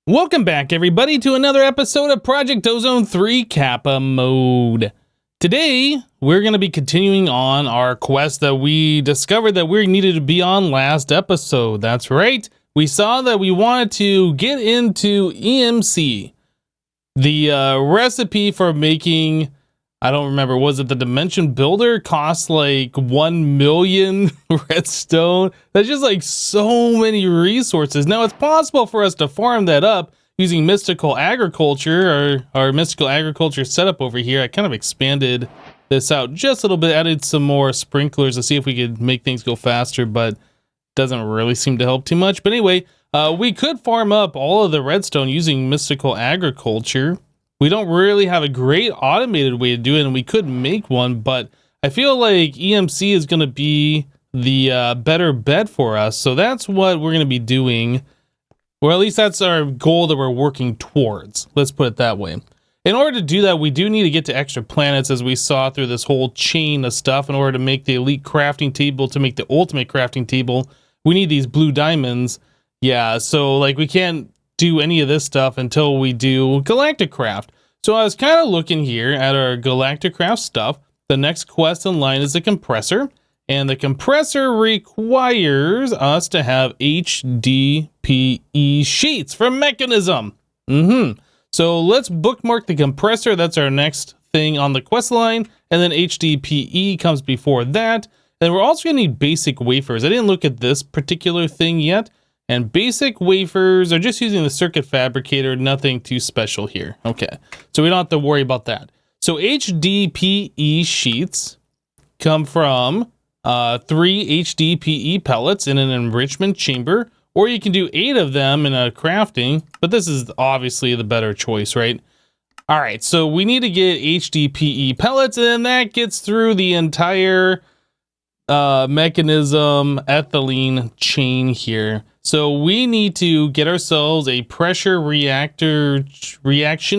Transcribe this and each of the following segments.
Welcome back, everybody, to another episode of Project Ozone 3 Kappa mode. Today, we're going to be continuing on our quest that we discovered that we needed to be on last episode. That's right. We saw that we wanted to get into EMC. The recipe for making, I don't remember, was it the Dimension Builder? Costs like 1 million redstone. That's just like so many resources. Now, it's possible for us to farm that up using Mystical Agriculture, or our Mystical Agriculture setup over here. I kind of expanded this out just a little bit, added some more sprinklers to see if we could make things go faster, but doesn't really seem to help too much. But anyway, we could farm up all of the redstone using Mystical Agriculture. We don't really have a great automated way to do it, and we could make one, but I feel like EMC is going to be the better bet for us. So that's what we're going to be doing, or at least that's our goal that we're working towards. Let's put it that way. In order to do that, we do need to get to extra planets, as we saw through this whole chain of stuff. In order to make the elite crafting table, to make the ultimate crafting table, we need these blue diamonds. Yeah, so like we can't do any of this stuff until we do galacticcraft. So I was kind of looking here at our galacticcraft stuff. The next quest in line is the compressor, and the compressor requires us to have HDPE sheets from Mekanism. So let's bookmark the compressor. That's our next thing on the quest line, and then HDPE comes before that. And we're also gonna need basic wafers. I didn't look at this particular thing yet. And basic wafers are just using the circuit fabricator, nothing too special here. Okay, so we don't have to worry about that. So HDPE sheets come from 3 HDPE pellets in an enrichment chamber, or you can do 8 of them in a crafting, but this is obviously the better choice, right? All right, so we need to get HDPE pellets, and then that gets through the entire Mekanism ethylene chain here. So we need to get ourselves a pressure reaction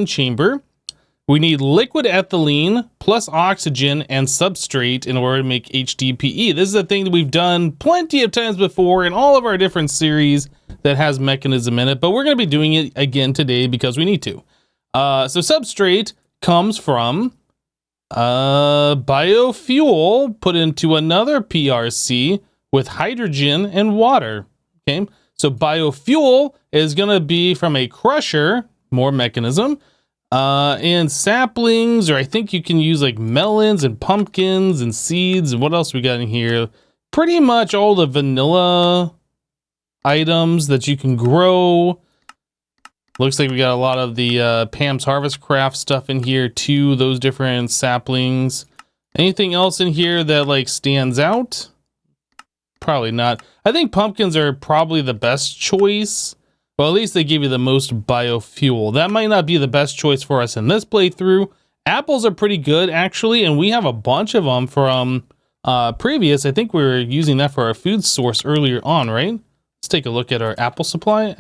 chamber. We need liquid ethylene plus oxygen and substrate in order to make HDPE. This is a thing that we've done plenty of times before in all of our different series that has Mekanism in it, but we're going to be doing it again today because we need to. So substrate comes from biofuel put into another PRC with hydrogen and water. Okay, so biofuel is going to be from a crusher, more Mekanism, and saplings, or I think you can use like melons and pumpkins and seeds. And what else we got in here? Pretty much all the vanilla items that you can grow. Looks like we got a lot of the Pam's Harvest Craft stuff in here too, those different saplings. Anything else in here that like stands out? Probably not. I think pumpkins are probably the best choice. Well, at least they give you the most biofuel. That might not be the best choice for us in this playthrough. Apples are pretty good, actually, and we have a bunch of them from previous. I think we were using that for our food source earlier on, right? Let's take a look at our apple supply.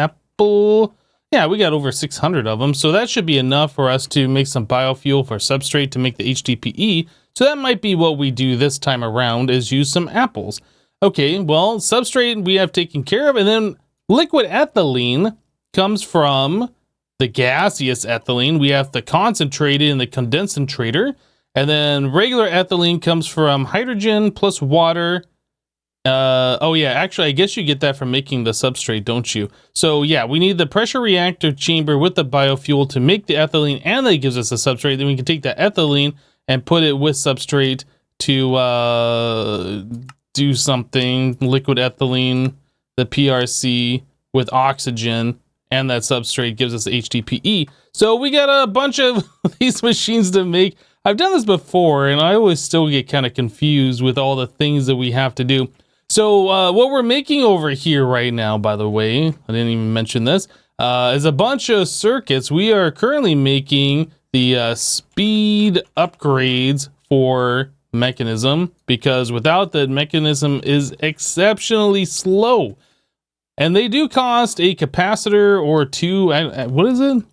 Yeah, we got over 600 of them, so that should be enough for us to make some biofuel for substrate to make the HDPE. So that might be what we do this time around, is use some apples. Okay, well, substrate we have taken care of, and then liquid ethylene comes from the gaseous ethylene. We have the concentrated and the condensator, and then regular ethylene comes from hydrogen plus water. Oh yeah, actually, I guess you get that from making the substrate, don't you? So yeah, we need the pressure reactor chamber with the biofuel to make the ethylene, and that gives us a substrate. Then we can take that ethylene and put it with substrate to do something. Liquid ethylene, the PRC with oxygen, and that substrate gives us HDPE. So we got a bunch of these machines to make. I've done this before, and I always still get kind of confused with all the things that we have to do. So what we're making over here right now, by the way, I didn't even mention this, is a bunch of circuits. We are currently making the speed upgrades for Mekanism, because without the Mekanism is exceptionally slow. And they do cost a capacitor or two. What is it?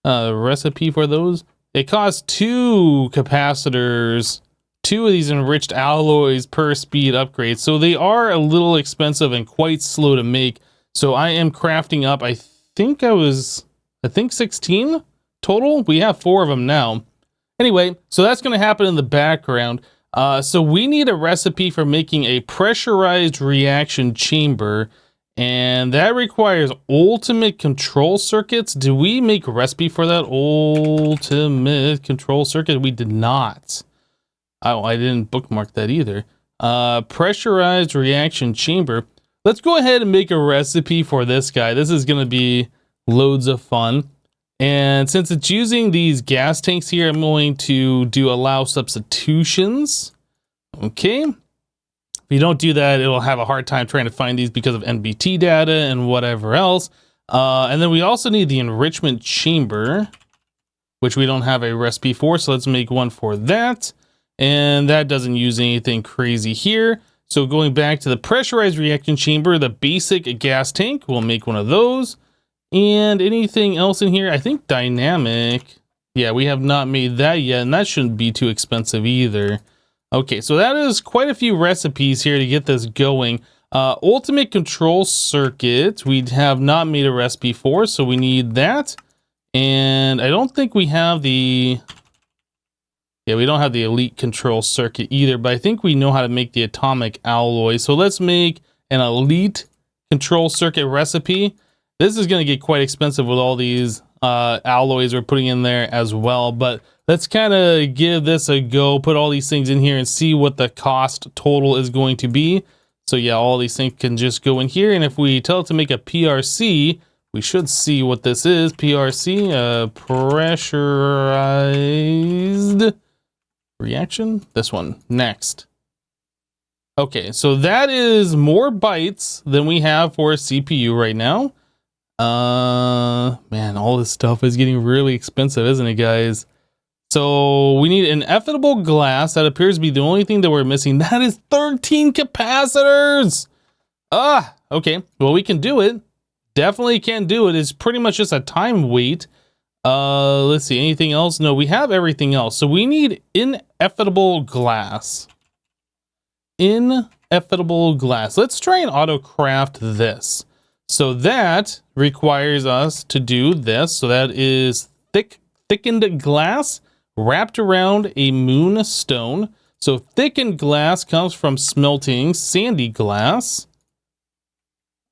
Recipe for those? It costs 2 capacitors, 2 of these enriched alloys per speed upgrade. So they are a little expensive and quite slow to make. So I am crafting up, I think I think 16 total. We have 4 of them now. Anyway, so that's going to happen in the background. So we need a recipe for making a pressurized reaction chamber, and that requires ultimate control circuits. Do we make a recipe for that ultimate control circuit? We did not. Oh, I didn't bookmark that either. Pressurized reaction chamber. Let's go ahead and make a recipe for this guy. This is going to be loads of fun. And since it's using these gas tanks here, I'm going to allow substitutions. Okay. If you don't do that, it'll have a hard time trying to find these because of NBT data and whatever else. And then we also need the enrichment chamber, which we don't have a recipe for. So let's make one for that. And that doesn't use anything crazy here. So going back to the pressurized reaction chamber, the basic gas tank, we'll make one of those. And anything else in here? I think dynamic. Yeah, we have not made that yet, and that shouldn't be too expensive either. Okay, so that is quite a few recipes here to get this going. Ultimate control circuit, we have not made a recipe for, so we need that. And I don't think we have the... Yeah, we don't have the elite control circuit either, but I think we know how to make the atomic alloy. So let's make an elite control circuit recipe. This is going to get quite expensive with all these alloys we're putting in there as well, but let's kind of give this a go, put all these things in here and see what the cost total is going to be. So yeah, all these things can just go in here, and if we tell it to make a PRC, we should see what this is. PRC, pressurized reaction, this one, next. Okay, so that is more bytes than we have for a CPU right now. Man, all this stuff is getting really expensive, isn't it, guys? So we need ineffable glass. That appears to be the only thing that we're missing. That is 13 capacitors. Okay. Well, we can do it. Definitely can do it. It's pretty much just a time wait. Let's see. Anything else? No, we have everything else. So we need ineffable glass. Ineffable glass. Let's try and auto craft this. So that requires us to do this. So that is thickened glass wrapped around a moonstone. So thickened glass comes from smelting sandy glass.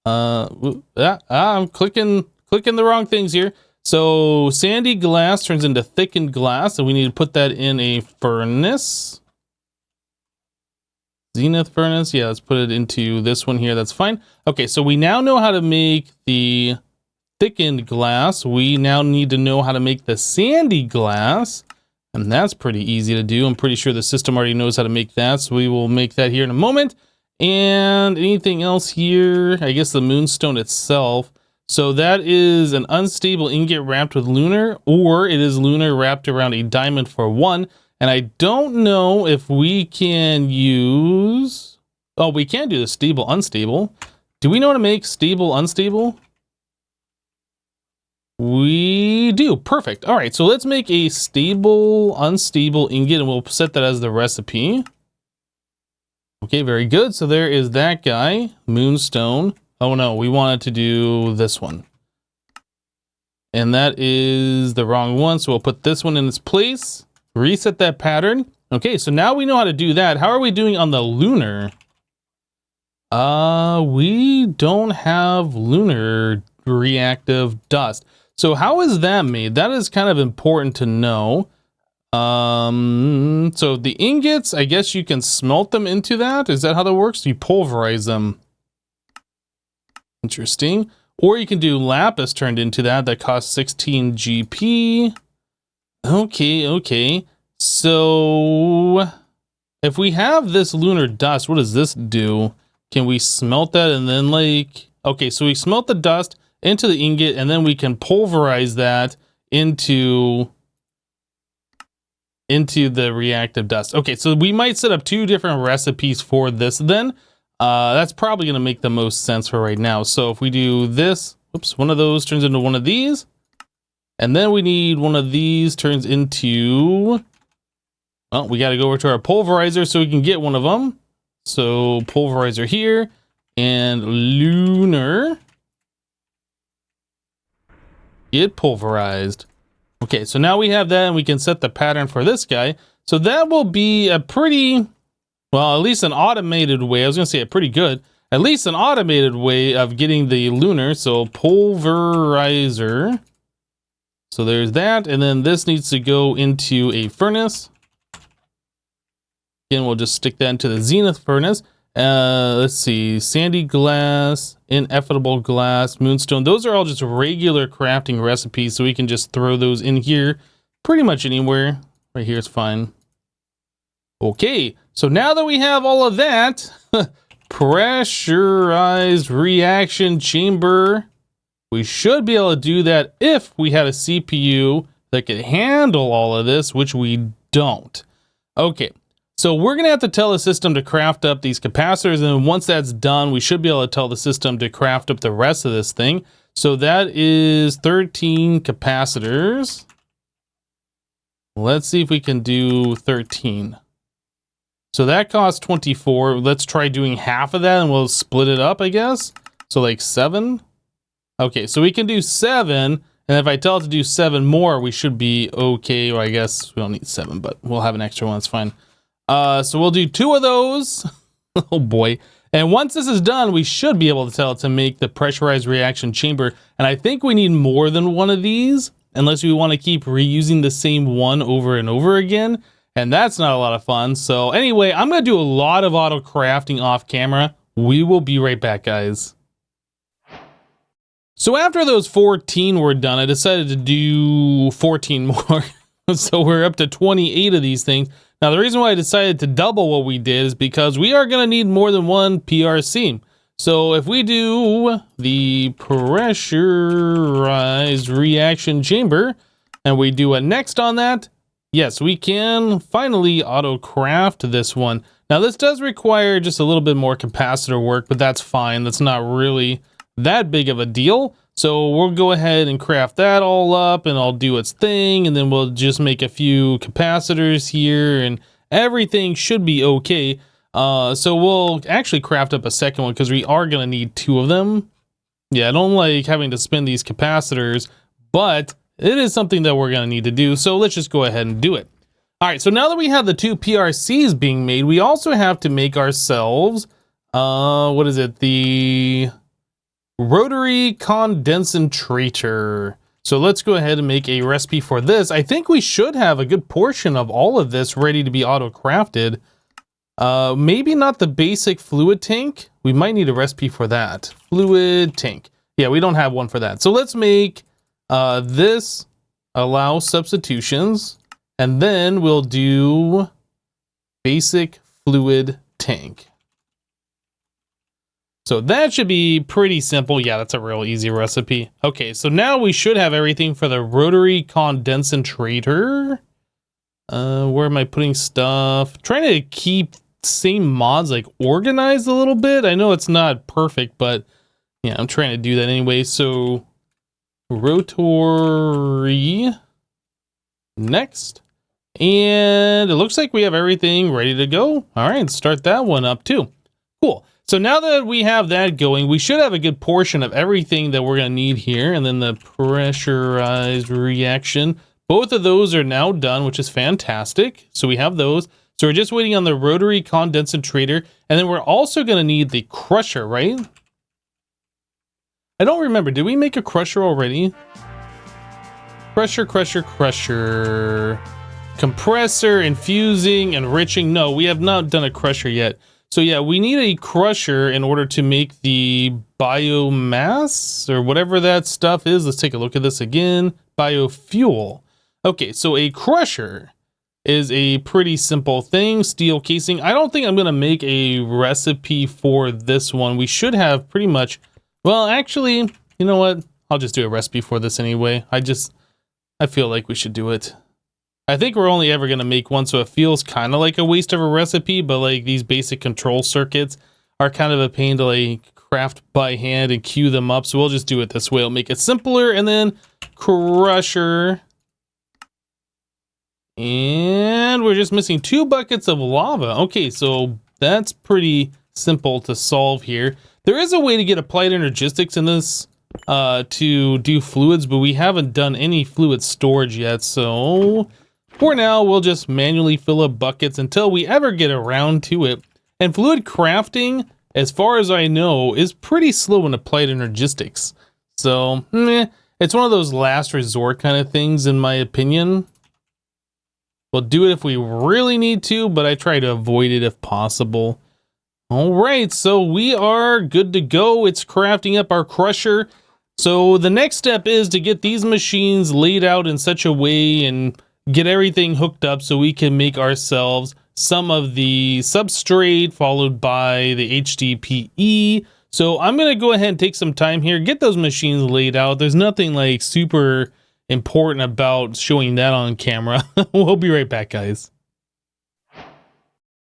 I'm clicking the wrong things here. So sandy glass turns into thickened glass, and we need to put that in a furnace. Zenith furnace. Yeah, let's put it into this one here. That's fine. Okay, so we now know how to make the thickened glass. We now need to know how to make the sandy glass, and that's pretty easy to do. I'm pretty sure the system already knows how to make that, so we will make that here in a moment. And anything else here? I guess the moonstone itself. So that is an unstable ingot wrapped with lunar, or it is lunar wrapped around a diamond for 1. And I don't know if we can use... Oh, we can do the stable, unstable. Do we know how to make stable, unstable? We do. Perfect. All right, so let's make a stable, unstable ingot, and we'll set that as the recipe. Okay, very good. So there is that guy, moonstone. Oh no, we wanted to do this one. And that is the wrong one, so we'll put this one in its place. Reset that pattern. Okay, so now we know how to do that. How are we doing on the lunar? We don't have lunar reactive dust. So how is that made? That is kind of important to know. So the ingots, I guess you can smelt them into that. Is that how that works? You pulverize them. Interesting. Or you can do lapis turned into that. That costs 16 GP. Okay. So if we have this lunar dust, what does this do? Can we smelt that and then like... Okay, so we smelt the dust into the ingot, and then we can pulverize that into the reactive dust. Okay, so we might set up 2 different recipes for this then. That's probably going to make the most sense for right now. So if we do this, oops, one of those turns into one of these. And then we need one of these turns into... Well, we got to go over to our pulverizer so we can get one of them. So pulverizer here and lunar. Get pulverized. Okay, so now we have that, and we can set the pattern for this guy. So that will be a pretty, well, at least an automated way. I was going to say a pretty good, at least an automated way of getting the lunar. So pulverizer. So there's that, and then this needs to go into a furnace. Again, we'll just stick that into the zenith furnace. Let's see, sandy glass, ineffable glass, moonstone. Those are all just regular crafting recipes, so we can just throw those in here pretty much anywhere. Right here is fine. Okay, so now that we have all of that, pressurized reaction chamber, we should be able to do that if we had a CPU that could handle all of this, which we don't. Okay. So we're going to have to tell the system to craft up these capacitors, and then once that's done, we should be able to tell the system to craft up the rest of this thing. So that is 13 capacitors. Let's see if we can do 13. So that costs 24. Let's try doing half of that, and we'll split it up, I guess. So like 7. Okay, so we can do 7, and if I tell it to do 7 more, we should be okay. Or I guess we don't need 7, but we'll have an extra one. That's fine. So we'll do 2 of those. Oh boy. And once this is done, we should be able to tell it to make the pressurized reaction chamber. And I think we need more than one of these, unless we want to keep reusing the same one over and over again. And that's not a lot of fun. So anyway, I'm going to do a lot of auto crafting off camera. We will be right back, guys. So after those 14 were done, I decided to do 14 more. So we're up to 28 of these things. Now, the reason why I decided to double what we did is because we are going to need more than one PRC. So if we do the pressurized reaction chamber and we do a next on that, yes, we can finally auto craft this one. Now, this does require just a little bit more capacitor work, but that's fine. That's not really that big of a deal. So we'll go ahead and craft that all up, and I'll do its thing, and then we'll just make a few capacitors here, and everything should be okay. So we'll actually craft up a second one because we are going to need 2 of them. Yeah, I don't like having to spin these capacitors, but it is something that we're going to need to do. So let's just go ahead and do it. All right, so now that we have the 2 PRCs being made, we also have to make ourselves, what is it? The rotary condensator. So let's go ahead and make a recipe for this. I think we should have a good portion of all of this ready to be auto crafted. Maybe not the basic fluid tank. We might need a recipe for that. Fluid tank. Yeah, we don't have one for that. So let's make this allow substitutions, and then we'll do basic fluid tank. So that should be pretty simple. Yeah, that's a real easy recipe. Okay, so now we should have everything for the rotary condensator. Where am I putting stuff? Trying to keep same mods like organized a little bit. I know it's not perfect, but yeah, I'm trying to do that anyway. So rotary next. And it looks like we have everything ready to go. All right, start that one up too. Cool. So now that we have that going, we should have a good portion of everything that we're going to need here. And then the pressurized reaction. Both of those are now done, which is fantastic. So we have those. So we're just waiting on the rotary condensator. And then we're also going to need the crusher, right? I don't remember. Did we make a crusher already? Crusher. Compressor, infusing, enriching. No, we have not done a crusher yet. So yeah, we need a crusher in order to make the biomass or whatever that stuff is. Let's take a look at this again. Biofuel. Okay, so a crusher is a pretty simple thing. Steel casing. I don't think I'm going to make a recipe for this one. We should have pretty much... Well, actually, you know what? I'll just do a recipe for this anyway. I feel like we should do it. I think we're only ever going to make one, so it feels kind of like a waste of a recipe, but like these basic control circuits are kind of a pain to like craft by hand and queue them up, so we'll just do it this way. It'll make it simpler, and then crusher. And we're just missing 2 buckets of lava. Okay, so that's pretty simple to solve here. There is a way to get applied energistics in this to do fluids, but we haven't done any fluid storage yet. So for now, we'll just manually fill up buckets until we ever get around to it. And fluid crafting, as far as I know, is pretty slow in applied energistics. So, it's one of those last resort kind of things, in my opinion. We'll do it if we really need to, but I try to avoid it if possible. All right, so we are good to go. It's crafting up our crusher. So the next step is to get these machines laid out in such a way and get everything hooked up so we can make ourselves some of the substrate followed by the HDPE. So I'm going to go ahead and take some time here, get those machines laid out. There's nothing like super important about showing that on camera. We'll be right back, guys.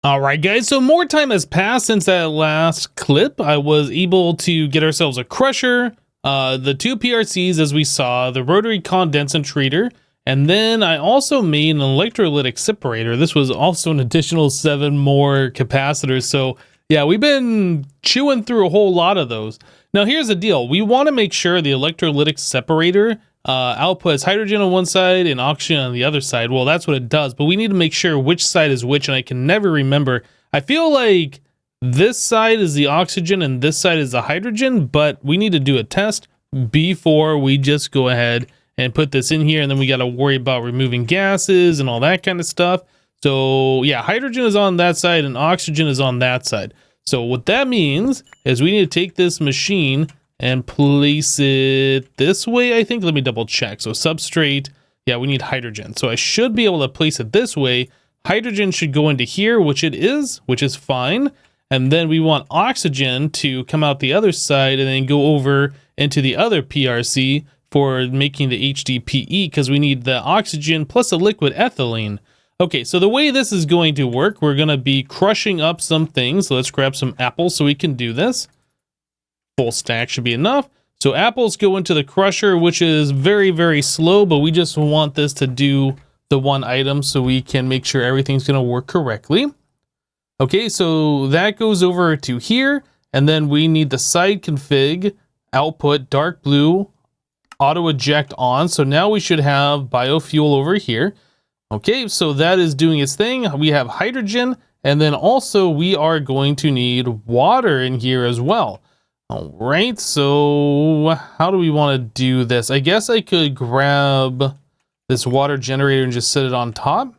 All right, guys, so more time has passed since that last clip. I was able to get ourselves a crusher, the two PRCs as we saw, the rotary condensator, and then I also made an electrolytic separator. This was also an additional 7 more capacitors. So yeah, we've been chewing through a whole lot of those. Now here's the deal. We want to make sure the electrolytic separator outputs hydrogen on one side and oxygen on the other side. Well, that's what it does, but we need to make sure which side is which, and I can never remember. I feel like this side is the oxygen and this side is the hydrogen, but we need to do a test before we just go ahead and put this in here, and then we got to worry about removing gases and all that kind of stuff. So yeah, hydrogen is on that side and oxygen is on that side. So what that means is we need to take this machine and place it this way, I think. Let me double check. So substrate, yeah, we need hydrogen. So I should be able to place it this way. Hydrogen should go into here, which it is, which is fine. And then we want oxygen to come out the other side and then go over into the other PRC for making the HDPE, because we need the oxygen plus a liquid ethylene. Okay, so the way this is going to work, we're going to be crushing up some things. So let's grab some apples so we can do this. Full stack should be enough. So apples go into the crusher, which is very, very slow, but we just want this to do the one item so we can make sure everything's going to work correctly. Okay, so that goes over to here, and then we need the side config, output, dark blue, auto eject on. So now we should have biofuel over here. Okay, so that is doing its thing. We have hydrogen, and then also we are going to need water in here as well. All right, so how do we want to do this? I guess I could grab this water generator and just set it on top.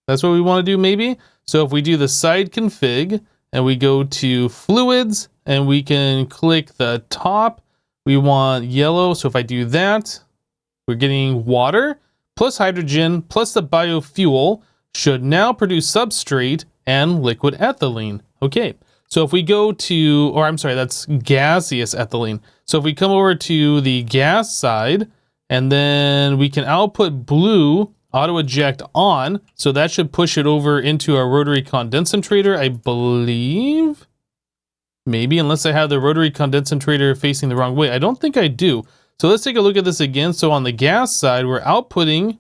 That's what we want to do maybe. So if we do the side config and we go to fluids and we can click the top, we want yellow. So if I do that, we're getting water plus hydrogen plus the biofuel should now produce substrate and liquid ethylene. Okay, so if we go to, or I'm sorry, that's gaseous ethylene. So if we come over to the gas side and then we can output blue, auto eject on. So that should push it over into our rotary condensator, I believe. Maybe, unless I have the rotary condensator facing the wrong way. I don't think I do. So let's take a look at this again. So on the gas side, we're outputting,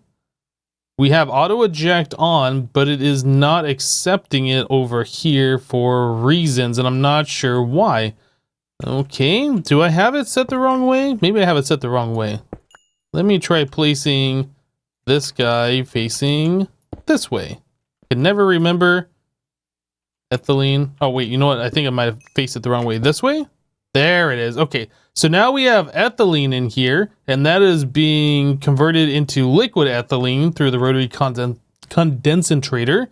we have auto eject on, but it is not accepting it over here for reasons, and I'm not sure why. Okay, do I have it set the wrong way? Maybe I have it set the wrong way. Let me try placing this guy facing this way. I can never remember. Ethylene. Oh wait, you know what? I think I might have faced it the wrong way. This way? There it is. Okay, so now we have ethylene in here, and that is being converted into liquid ethylene through the rotary condensator.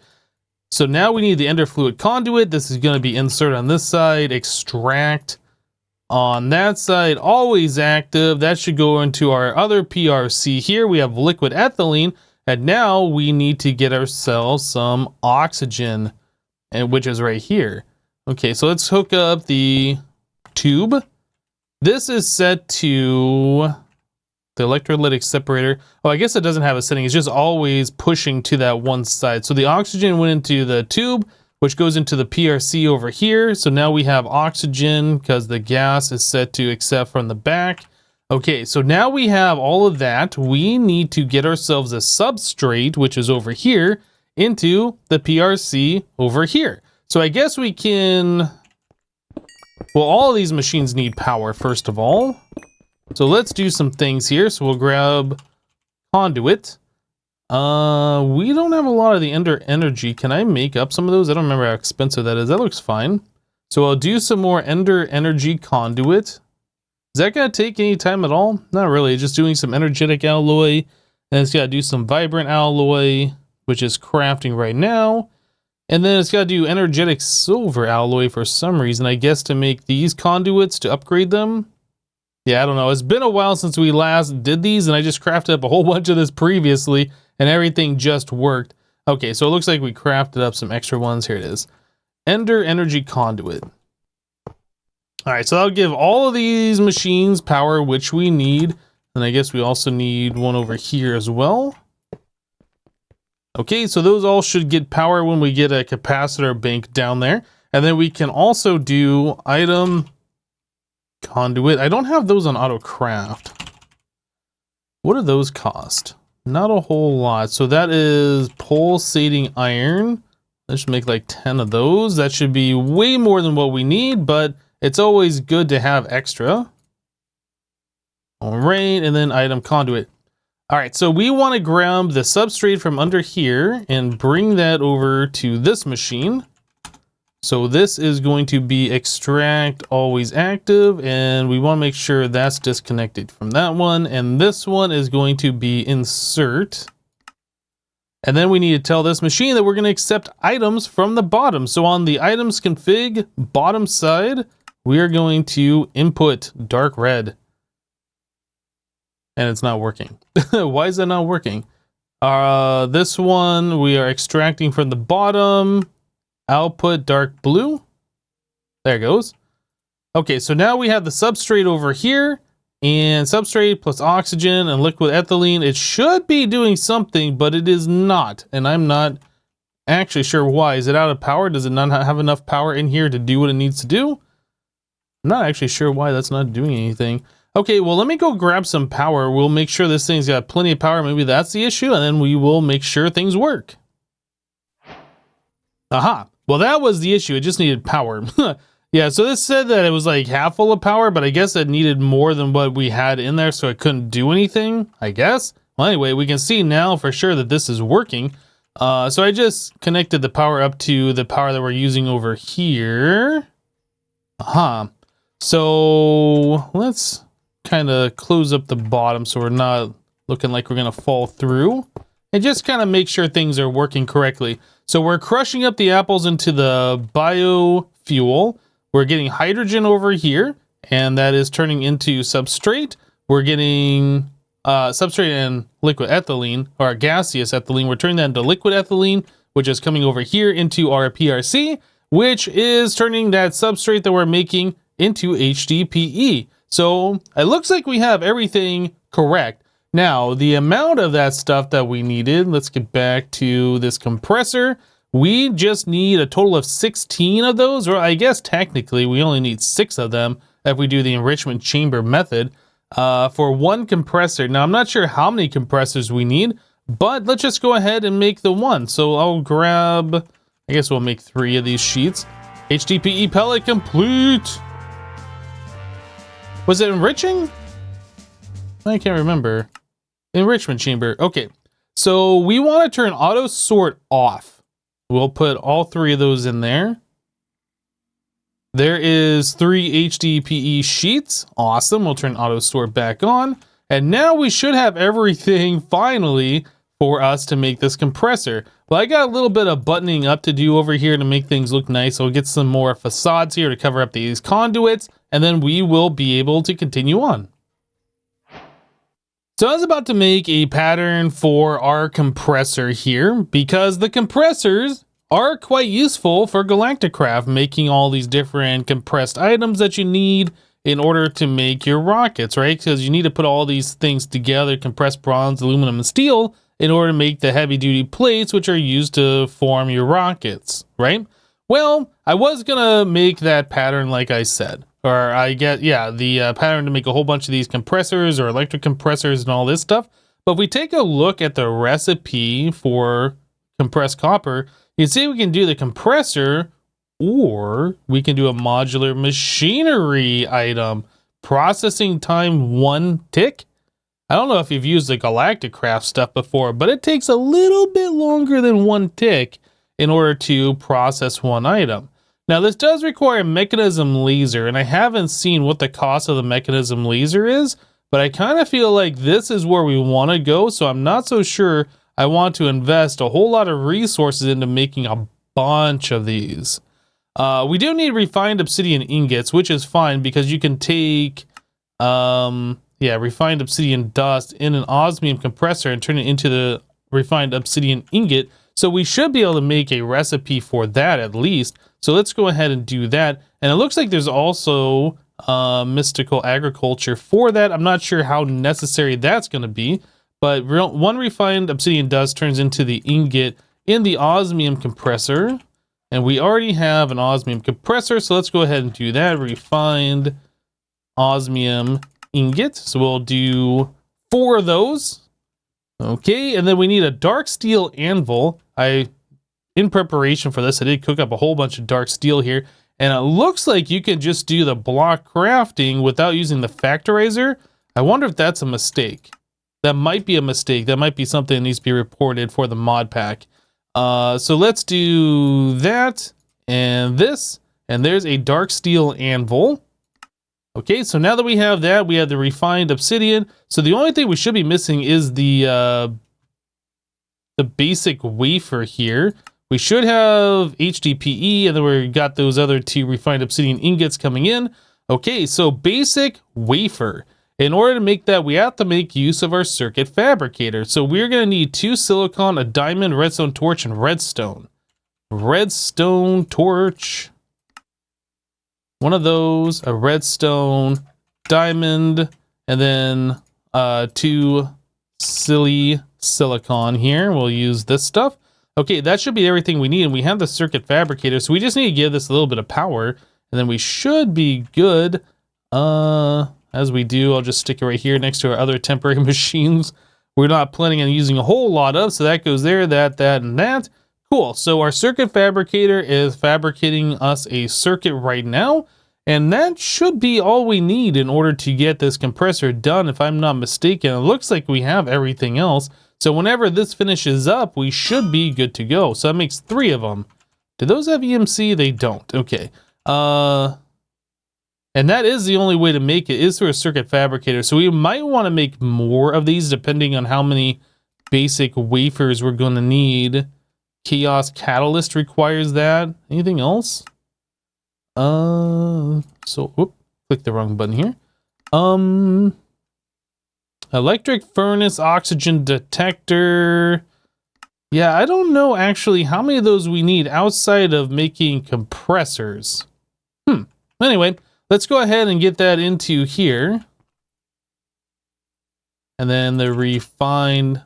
So now we need the ender fluid conduit. This is going to be insert on this side, extract on that side, always active. That should go into our other PRC here. We have liquid ethylene, and now we need to get ourselves some oxygen, and which is right here. Okay, so let's hook up the tube. This is set to the electrolytic separator. Oh, I guess it doesn't have a setting. It's just always pushing to that one side. So the oxygen went into the tube, which goes into the PRC over here. So now we have oxygen because the gas is set to accept from the back. Okay, so now we have all of that. We need to get ourselves a substrate, which is over here, into the PRC over here. So I guess we can Well, all of these machines need power, first of all. So let's do some things here. So we'll grab conduit. We don't have a lot of the energy. Can I make up some of those? I don't remember how expensive that is. That looks fine. So I'll do some more energy conduit. Is that going to take any time at all? Not really. Just doing some energetic alloy. And it's got to do some vibrant alloy, which is crafting right now. And then it's got to do energetic silver alloy for some reason, I guess, to make these conduits to upgrade them. Yeah, I don't know. It's been a while since we last did these, and I just crafted up a whole bunch of this previously, and everything just worked. Okay, so it looks like we crafted up some extra ones. Here it is. Energy conduit. All right, so that'll give all of these machines power, which we need. And I guess we also need one over here as well. Okay, so those all should get power when we get a capacitor bank down there. And then we can also do item conduit. I don't have those on auto craft. What do those cost? Not a whole lot. So that is pulsating iron. Let's make like 10 of those. That should be way more than what we need, but it's always good to have extra. All right, and then item conduit. All right, so we want to grab the substrate from under here and bring that over to this machine. So this is going to be extract always active, and we want to make sure that's disconnected from that one. And this one is going to be insert. And then we need to tell this machine that we're going to accept items from the bottom. So on the items config bottom side, we are going to input dark red. And it's not working. Why is that not working? This one we are extracting from the bottom. Output dark blue. There it goes. Okay, so now we have the substrate over here. And substrate plus oxygen and liquid ethylene. It should be doing something, but it is not. And I'm not actually sure why. Is it out of power? Does it not have enough power in here to do what it needs to do? I'm not actually sure why that's not doing anything. Okay, well, let me go grab some power. We'll make sure this thing's got plenty of power. Maybe that's the issue, and then we will make sure things work. Aha. Well, that was the issue. It just needed power. Yeah, so this said that it was like half full of power, but I guess it needed more than what we had in there, so it couldn't do anything, I guess. Well, anyway, we can see now for sure that this is working. So I just connected the power up to the power that we're using over here. Aha. So let's kind of close up the bottom so we're not looking like we're going to fall through. And just kind of make sure things are working correctly. So we're crushing up the apples into the biofuel. We're getting hydrogen over here, and that is turning into substrate. We're getting substrate and liquid ethylene, or gaseous ethylene. We're turning that into liquid ethylene, which is coming over here into our PRC, which is turning that substrate that we're making into HDPE. So it looks like we have everything correct. Now, the amount of that stuff that we needed, let's get back to this compressor. We just need a total of 16 of those, or I guess technically we only need 6 of them if we do the enrichment chamber method for one compressor. Now, I'm not sure how many compressors we need, but let's just go ahead and make the one. So I'll grab, I guess we'll make 3 of these sheets. HDPE pellet complete. Was it enriching? I can't remember. Enrichment chamber. Okay. So we want to turn auto sort off. We'll put all 3 of those in there. There is 3 HDPE sheets. Awesome. We'll turn auto sort back on. And now we should have everything finally for us to make this compressor. Well, I got a little bit of buttoning up to do over here to make things look nice. So we'll get some more facades here to cover up these conduits, and then we will be able to continue on. So I was about to make a pattern for our compressor here because the compressors are quite useful for galacticcraft, making all these different compressed items that you need in order to make your rockets, right? Because you need to put all these things together, compressed bronze, aluminum, and steel, in order to make the heavy-duty plates, which are used to form your rockets, right? Well, I was gonna make that pattern like I said. Or I get, yeah, the pattern to make a whole bunch of these compressors or electric compressors and all this stuff. But if we take a look at the recipe for compressed copper, you can see we can do the compressor Or we can do a modular machinery item. Processing time 1 tick. I don't know if you've used the galacticcraft stuff before, but it takes a little bit longer than 1 tick in order to process one item. Now this does require a Mekanism laser, and I haven't seen what the cost of the Mekanism laser is, but I kind of feel like this is where we want to go, so I'm not so sure I want to invest a whole lot of resources into making a bunch of these. We do need refined obsidian ingots, which is fine because you can take refined obsidian dust in an osmium compressor and turn it into the refined obsidian ingot. So we should be able to make a recipe for that at least. So let's go ahead and do that. And it looks like there's also mystical agriculture for that. I'm not sure how necessary that's going to be, but one refined obsidian dust turns into the ingot in the osmium compressor. And we already have an osmium compressor, so let's go ahead and do that. Refined osmium ingot. So we'll do 4 of those. Okay, and then we need a dark steel anvil. In preparation for this, I did cook up a whole bunch of dark steel here. And it looks like you can just do the block crafting without using the factorizer. I wonder if that's a mistake. That might be a mistake. That might be something that needs to be reported for the mod pack. So let's do that and this, and there's a dark steel anvil. Okay, so now that we have that, we have the refined obsidian. So the only thing we should be missing is the basic wafer here. We should have HDPE, and then we got those other 2 refined obsidian ingots coming in. Okay, so basic wafer. In order to make that, we have to make use of our circuit fabricator. So we're going to need 2 silicon, a diamond, redstone torch, and redstone. Redstone torch. One of those, a redstone, diamond, and then 2 silicon here. We'll use this stuff. Okay, that should be everything we need. And we have the circuit fabricator. So we just need to give this a little bit of power. And then we should be good. As we do, I'll just stick it right here next to our other temporary machines. We're not planning on using a whole lot of, so that goes there, that, and that. Cool, so our circuit fabricator is fabricating us a circuit right now, and that should be all we need in order to get this compressor done, if I'm not mistaken. It looks like we have everything else, so whenever this finishes up, we should be good to go. So that makes 3 of them. Do those have EMC? They don't. Okay. And that is the only way to make it, is through a circuit fabricator. So we might want to make more of these depending on how many basic wafers we're going to need. Chaos Catalyst requires that. Anything else? Click the wrong button here. Electric furnace, oxygen detector. Yeah, I don't know actually how many of those we need outside of making compressors. Anyway. Let's go ahead and get that into here. And then the refined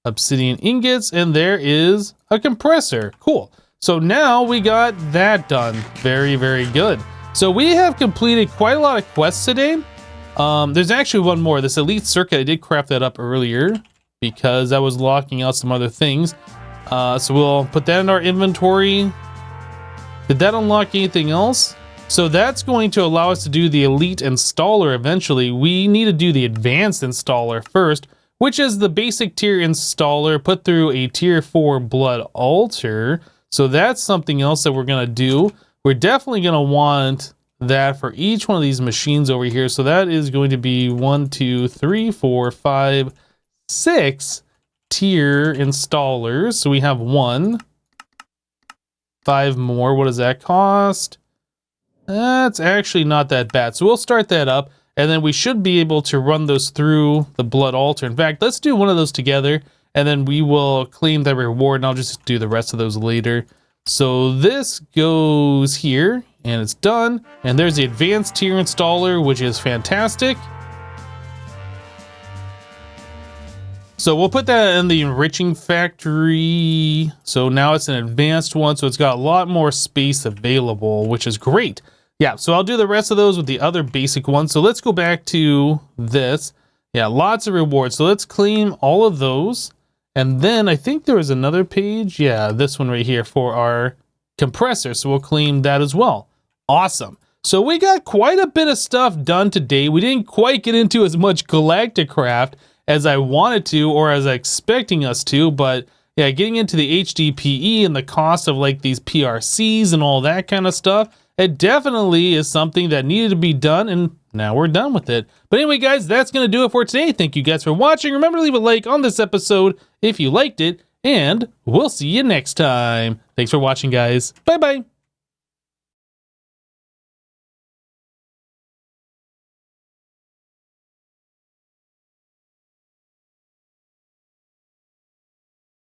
obsidian ingots, and there is a compressor. Cool. So now we got that done. Very, very good. So we have completed quite a lot of quests today. There's actually one more. This elite circuit, I did craft that up earlier because I was locking out some other things. So we'll put that in our inventory. Did that unlock anything else? So that's going to allow us to do the elite installer eventually. We need to do the advanced installer first, which is the basic tier installer put through a tier 4 blood altar. So that's something else that we're going to do. We're definitely going to want that for each one of these machines over here. So that is going to be 1, 2, 3, 4, 5, 6 tier installers. So we have 1, 5 more. What does that cost? That's actually not that bad. So we'll start that up, and then we should be able to run those through the blood altar. In fact, let's do one of those together, and then we will claim that reward, and I'll just do the rest of those later. So this goes here, and it's done. And there's the advanced tier installer, which is fantastic. So we'll put that in the enriching factory. So now it's an advanced one, so it's got a lot more space available, which is great. Yeah, so I'll do the rest of those with the other basic ones. So let's go back to this. Yeah, lots of rewards. So let's claim all of those. And then I think there was another page. Yeah, this one right here for our compressor, so we'll clean that as well. Awesome. So we got quite a bit of stuff done today. We didn't quite get into as much galacticcraft as I wanted to, or as I was expecting us to, but yeah, getting into the HDPE and the cost of like these PRCs and all that kind of stuff, it definitely is something that needed to be done, and now we're done with it. But anyway, guys, that's going to do it for today. Thank you guys for watching. Remember to leave a like on this episode if you liked it, and we'll see you next time. Thanks for watching, guys. Bye-bye.